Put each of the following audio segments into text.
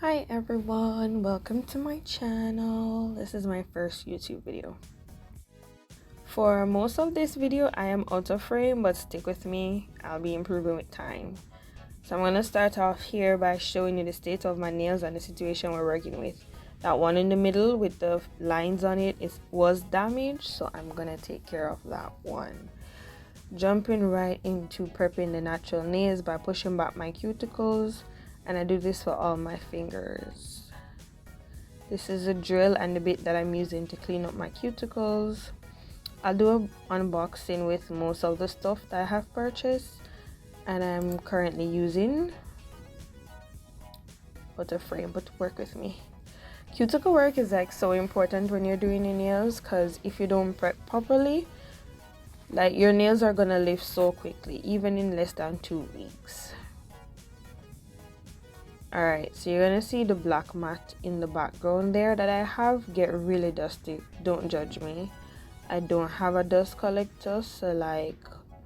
Hi everyone, welcome to my channel. This is my first YouTube video. For most of this video, I am out of frame, but stick with me, I'll be improving with time. So I'm going to start off here by showing you the state of my nails and the situation we're working with. That one in the middle with the lines on it was damaged, so I'm going to take care of that one. Jumping right into prepping the natural nails by pushing back my cuticles, and I do this for all my fingers. This is a drill and the bit that I'm using to clean up my cuticles. I'll do an unboxing with most of the stuff that I have purchased, and I'm currently using a frame, but work with me. Cuticle work is like so important when you're doing your nails, because if you don't prep properly, like your nails are gonna lift so quickly, even in less than 2 weeks. Alright, so you're gonna see the black mat in the background there that I have get really dusty. Don't judge me. I don't have a dust collector, so like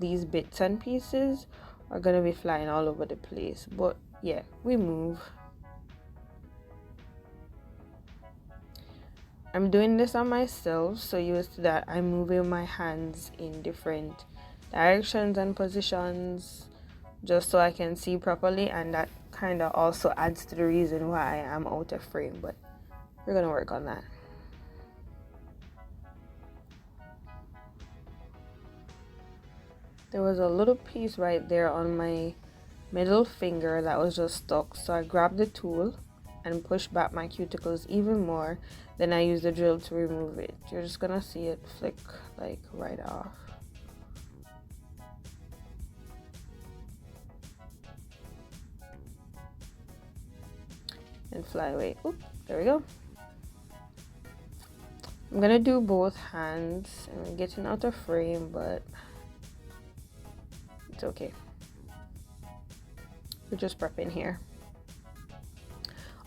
these bits and pieces are gonna be flying all over the place. But yeah, we move. I'm doing this on myself, so you see that I'm moving my hands in different directions and positions just so I can see properly, and that kind of also adds to the reason why I am out of frame, but we're gonna work on that. There was a little piece right there on my middle finger that was just stuck, so I grabbed the tool and pushed back my cuticles even more. Then I used the drill to remove it. You're just gonna see it flick like right off. And fly away. Oop, there we go. I'm gonna do both hands. I'm getting out of frame, but it's okay. We're just prepping here.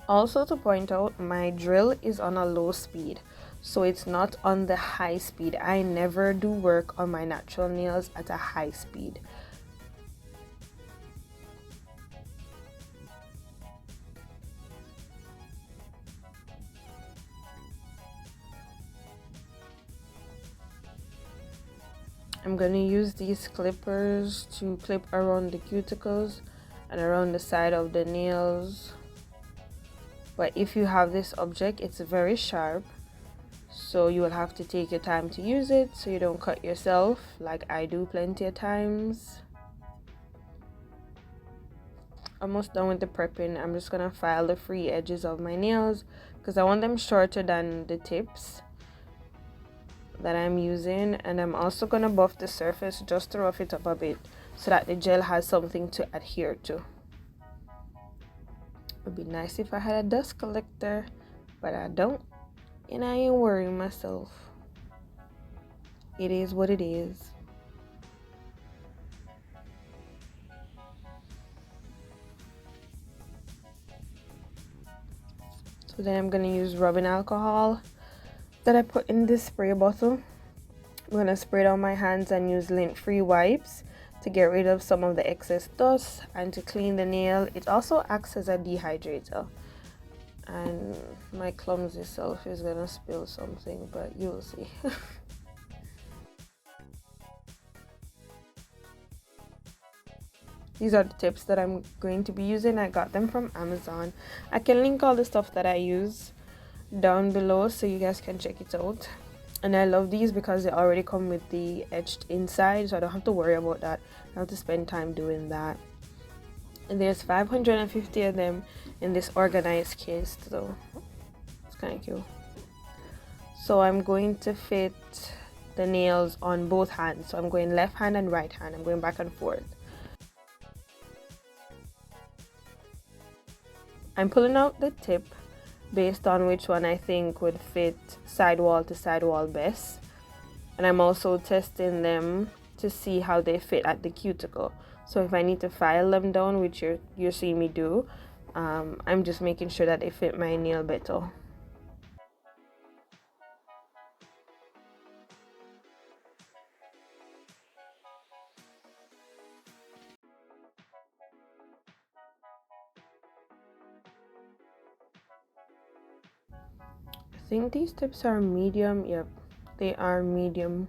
Also to point out, my drill is on a low speed, so it's not on the high speed. I never do work on my natural nails at a high speed. I'm going to use these clippers to clip around the cuticles and around the side of the nails. But if you have this object, it's very sharp, so you will have to take your time to use it so you don't cut yourself like I do plenty of times. Almost done with the prepping. I'm just going to file the free edges of my nails because I want them shorter than the tips that I'm using, and I'm also gonna buff the surface just to rough it up a bit so that the gel has something to adhere to. It would be nice if I had a dust collector, but I don't, and I ain't worrying myself. It is what it is. So then I'm gonna use rubbing alcohol that I put in this spray bottle. I'm gonna spray it on my hands and use lint-free wipes to get rid of some of the excess dust and to clean the nail. It also acts as a dehydrator. And my clumsy self is gonna spill something, but you'll see. These are the tips that I'm going to be using. I got them from Amazon. I can link all the stuff that I use down below so you guys can check it out. And I love these because they already come with the etched inside, so I don't have to worry about that. I don't have to spend time doing that. And there's 550 of them in this organized case, so it's kind of cute. So I'm going to fit the nails on both hands. So I'm going left hand and right hand. I'm going back and forth. I'm pulling out the tip based on which one I think would fit sidewall to sidewall best. And I'm also testing them to see how they fit at the cuticle. So if I need to file them down, which you're seeing me do, I'm just making sure that they fit my nail better. think these tips are medium. Yep, they are medium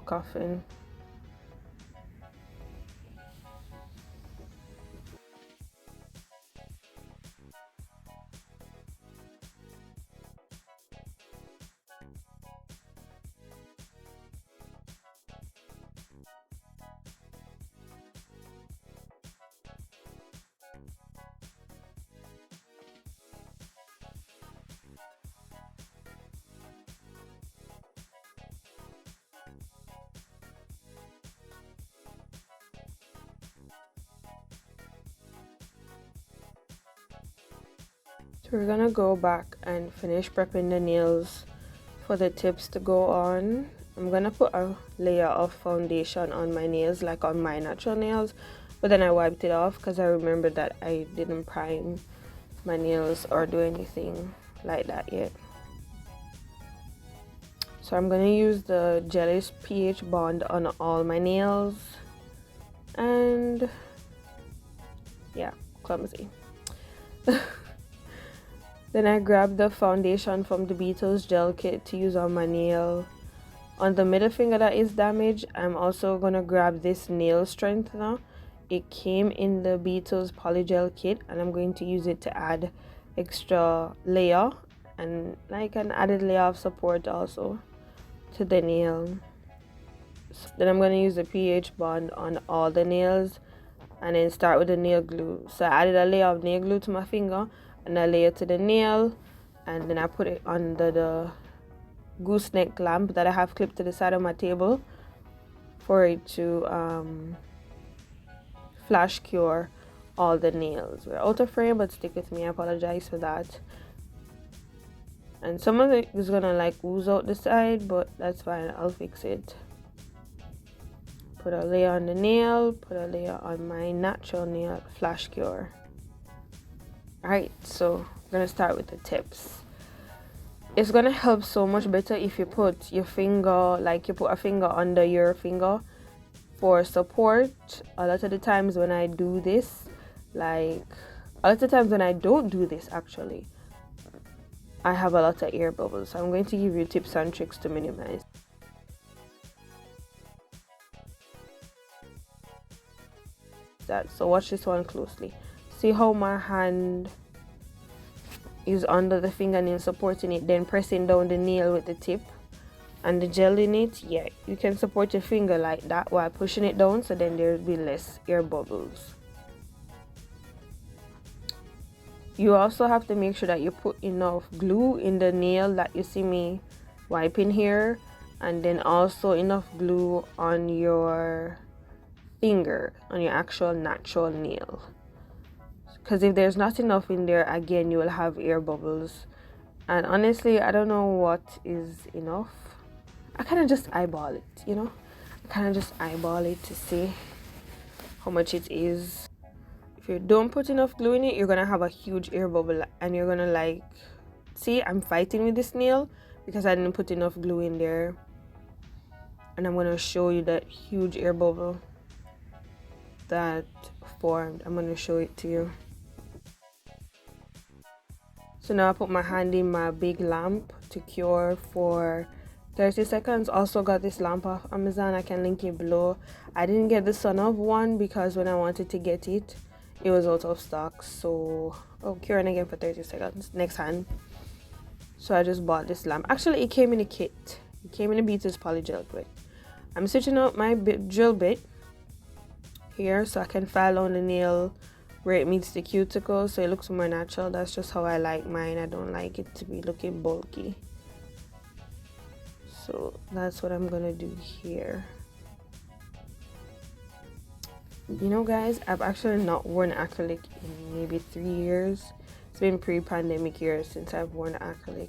coffin. So we're gonna go back and finish prepping the nails for the tips to go on. I'm gonna put a layer of foundation on my nails, like on my natural nails, but then I wiped it off because I remembered that I didn't prime my nails or do anything like that yet. So I'm gonna use the Gelpolish pH bond on all my nails, and yeah, clumsy. Then I grabbed the foundation from the Beetles gel kit to use on my nail. On the middle finger that is damaged, I'm also gonna grab this nail strengthener. It came in the Beetles polygel kit, and I'm going to use it to add extra layer and like an added layer of support also to the nail. Then I'm gonna use the pH bond on all the nails and then start with the nail glue. So I added a layer of nail glue to my finger and a layer to the nail, and then I put it under the gooseneck lamp that I have clipped to the side of my table for it to flash cure all the nails. We're out of frame, but stick with me, I apologize for that. And some of it is gonna like ooze out the side, but that's fine, I'll fix it. Put a layer on the nail, put a layer on my natural nail, flash cure. Alright, so we're gonna start with the tips. It's gonna help so much better if you put your finger, like you put a finger under your finger for support. A lot of the times when I do this, like a lot of times when I don't do this actually, I have a lot of air bubbles. So I'm going to give you tips and tricks to minimize that. So watch this one closely. See how my hand is under the fingernail supporting it, then pressing down the nail with the tip and the gel in it. Yeah, you can support your finger like that while pushing it down, so then there'll be less air bubbles. You also have to make sure that you put enough glue in the nail that you see me wiping here, and then also enough glue on your finger, on your actual natural nail, because if there's not enough in there, again you will have air bubbles. And honestly, I don't know what is enough. I kind of just eyeball it, you know, I kind of just eyeball it to see how much it is. If you don't put enough glue in it, you're gonna have a huge air bubble, and you're gonna like, see, I'm fighting with this nail because I didn't put enough glue in there, and I'm gonna show you that huge air bubble that formed. I'm gonna show it to you. So now I put my hand in my big lamp to cure for 30 seconds. Also got this lamp off Amazon, I can link it below. I didn't get the sun of one because when I wanted to get it, it was out of stock. So curing again for 30 seconds. Next hand. So I just bought this lamp. Actually, it came in a kit. It came in a Beetles polygel kit. I'm switching out my drill bit here so I can file on the nail where it meets the cuticle, so it looks more natural. That's just how I like mine. I don't like it to be looking bulky. So that's what I'm gonna do here. You know guys, I've actually not worn acrylic in maybe 3 years. It's been pre-pandemic years since I've worn acrylic,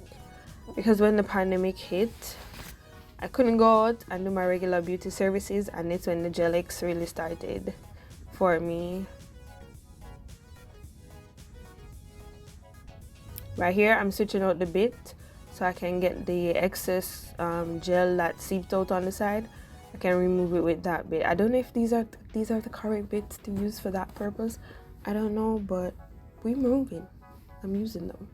because when the pandemic hit, I couldn't go out and do my regular beauty services, and it's when the Gelix really started for me. Right here, I'm switching out the bit so I can get the excess gel that seeped out on the side. I can remove it with that bit. I don't know if these are the correct bits to use for that purpose. I don't know, but we're moving. I'm using them.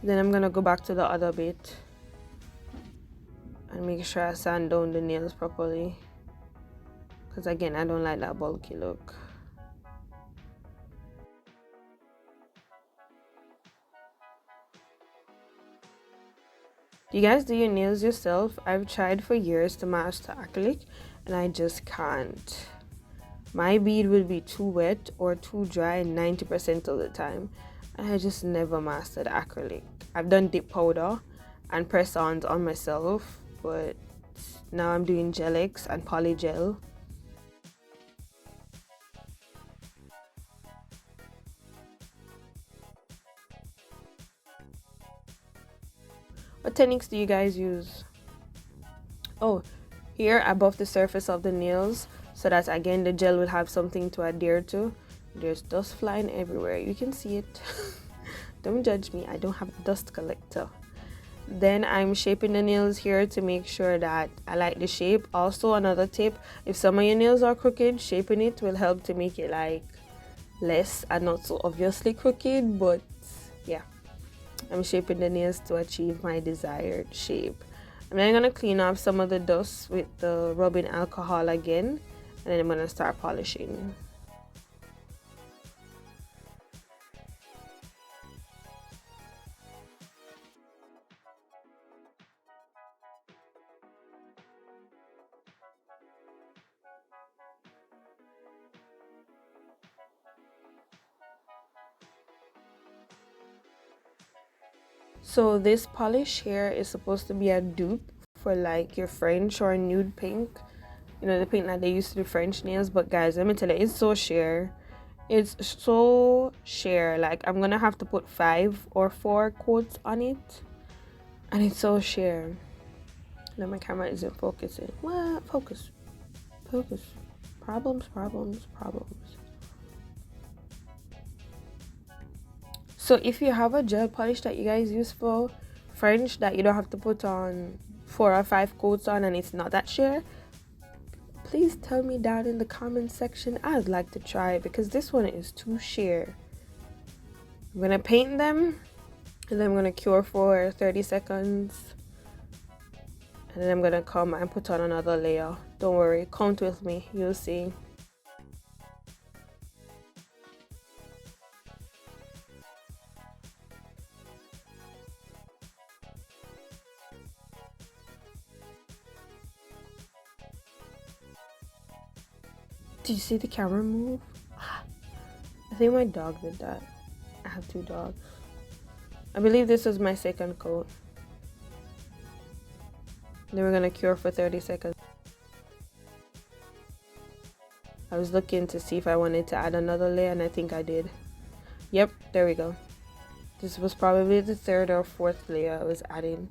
Then I'm gonna go back to the other bit and make sure I sand down the nails properly, because again, I don't like that bulky look. Do you guys do your nails yourself? I've tried for years to master acrylic and I just can't. My bead will be too wet or too dry 90% of the time, and I just never mastered acrylic. I've done dip powder and press-ons on myself, but now I'm doing Gelix and polygel. What techniques do you guys use? Oh, here above the surface of the nails, so that again the gel will have something to adhere to. There's dust flying everywhere, you can see it. Don't judge me, I don't have a dust collector. Then I'm shaping the nails here to make sure that I like the shape. Also, another tip, if some of your nails are crooked, shaping it will help to make it like less and not so obviously crooked. But yeah, I'm shaping the nails to achieve my desired shape. I'm then gonna clean off some of the dust with the rubbing alcohol again, and then I'm gonna start polishing. So this polish here is supposed to be a dupe for like your French or nude pink. You know, the pink that they use to do French nails. But guys, let me tell you, it's so sheer. It's so sheer. Like, I'm gonna have to put 5 or 4 coats on it. And it's so sheer. Now my camera isn't focusing. What? Focus. Focus. Problems, problems, problems. So if you have a gel polish that you guys use for French that you don't have to put on 4 or 5 coats on and it's not that sheer, please tell me down in the comment section. I'd like to try it because this one is too sheer. I'm gonna paint them and then I'm gonna cure for 30 seconds. And then I'm gonna come and put on another layer. Don't worry, count with me, you'll see. Did you see the camera move? I think my dog did that. I have 2 dogs. I believe this was my second coat. Then we're gonna cure for 30 seconds. I was looking to see if I wanted to add another layer and I think I did. Yep, there we go. This was probably the 3rd or 4th layer I was adding.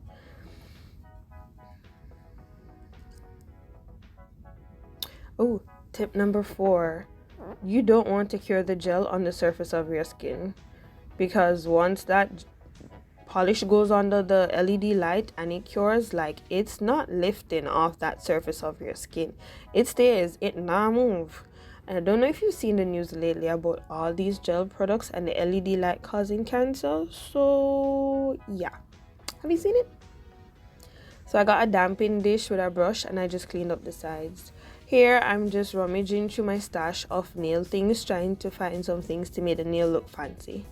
Oh, tip number 4. You don't want to cure the gel on the surface of your skin, because once that polish goes under the LED light and it cures, like, it's not lifting off that surface of your skin. It stays, it not move. And I don't know if you've seen the news lately about all these gel products and the LED light causing cancer. So yeah, have you seen it? So I got a damping dish with a brush and I just cleaned up the sides. Here I'm just rummaging through my stash of nail things, trying to find some things to make the nail look fancy.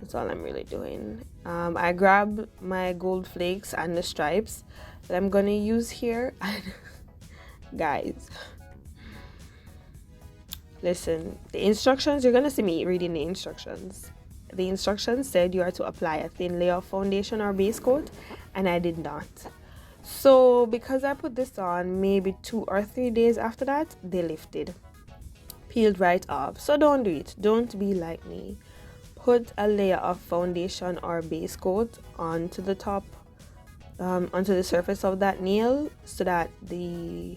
That's all I'm really doing. I grabbed my gold flakes and the stripes that I'm gonna use here. Guys, listen, the instructions, you're gonna see me reading the instructions. The instructions said you are to apply a thin layer of foundation or base coat, and I did not. So because I put this on maybe 2 or 3 days after that, they lifted, peeled right off. So don't do it. Don't be like me. Put a layer of foundation or base coat onto the top, onto the surface of that nail, so that the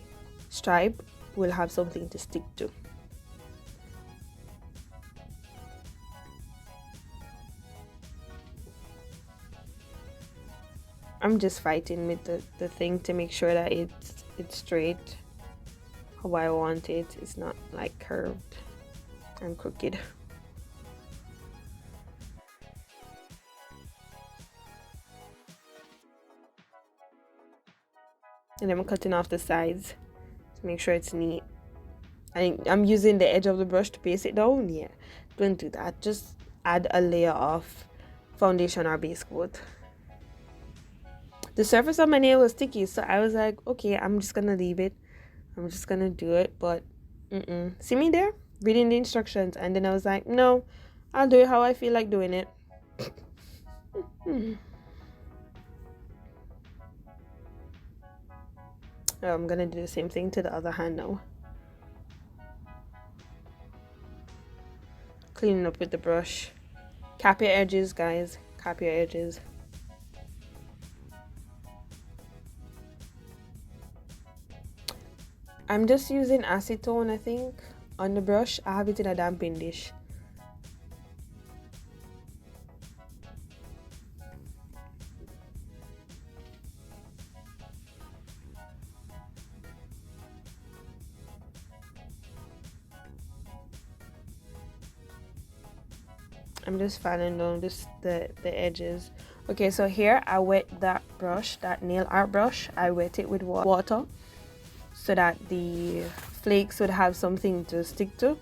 stripe will have something to stick to. I'm just fighting with the thing to make sure that it's straight how I want it. It's not like curved and crooked. And then I'm cutting off the sides to make sure it's neat. I'm using the edge of the brush to base it down. Yeah, don't do that. Just add a layer of foundation or base coat. The surface of my nail was sticky, so I was like, okay, I'm just gonna leave it. I'm just gonna do it. But see me there reading the instructions, and then I was like, no, I'll do it how I feel like doing it. I'm gonna do the same thing to the other hand now. Cleaning up with the brush. Cap your edges, guys. Cap your edges. I'm just using acetone, I think, on the brush. I have it in a damping dish. I'm just fanning down the edges. Okay, so here I wet that brush, that nail art brush. I wet it with water so that the flakes would have something to stick to,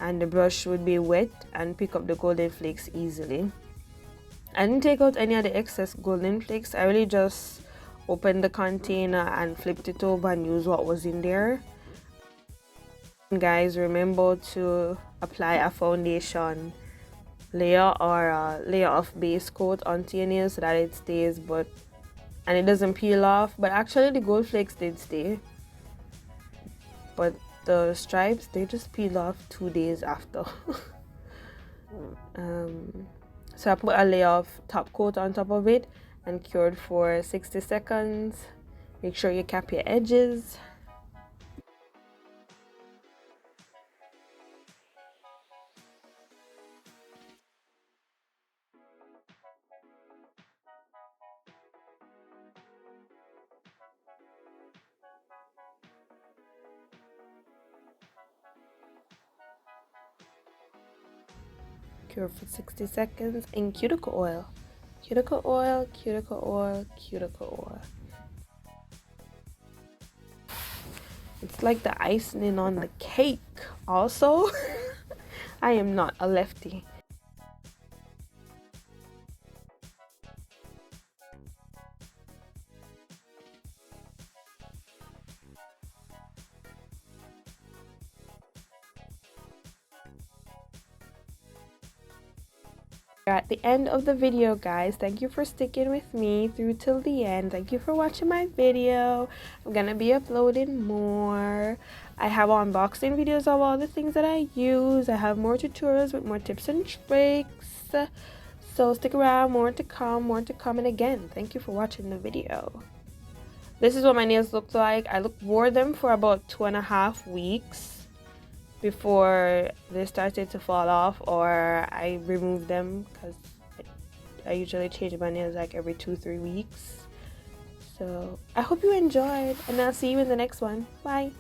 and the brush would be wet and pick up the golden flakes easily. I didn't take out any of the excess golden flakes. I really just opened the container and flipped it over and used what was in there. Guys, remember to apply a foundation layer or a layer of base coat onto your nail so that it stays and it doesn't peel off. But actually the gold flakes did stay, but the stripes, they just peeled off 2 days after. So I put a layer of top coat on top of it and cured for 60 seconds. Make sure you cap your edges. Cure for 60 seconds in cuticle oil. Cuticle oil, cuticle oil, cuticle oil. It's like the icing on the cake. Also, I am not a lefty. We're at the end of the video, guys. Thank you for sticking with me through till the end. Thank you for watching my video. I'm gonna be uploading more. I have unboxing videos of all the things that I use. I have more tutorials with more tips and tricks. So stick around, more to come, and again, thank you for watching the video. This is what my nails look like. I wore them for about 2.5 weeks before they started to fall off, or I removed them because I usually change my nails like every 2-3 weeks. So I hope you enjoyed, and I'll see you in the next one. Bye.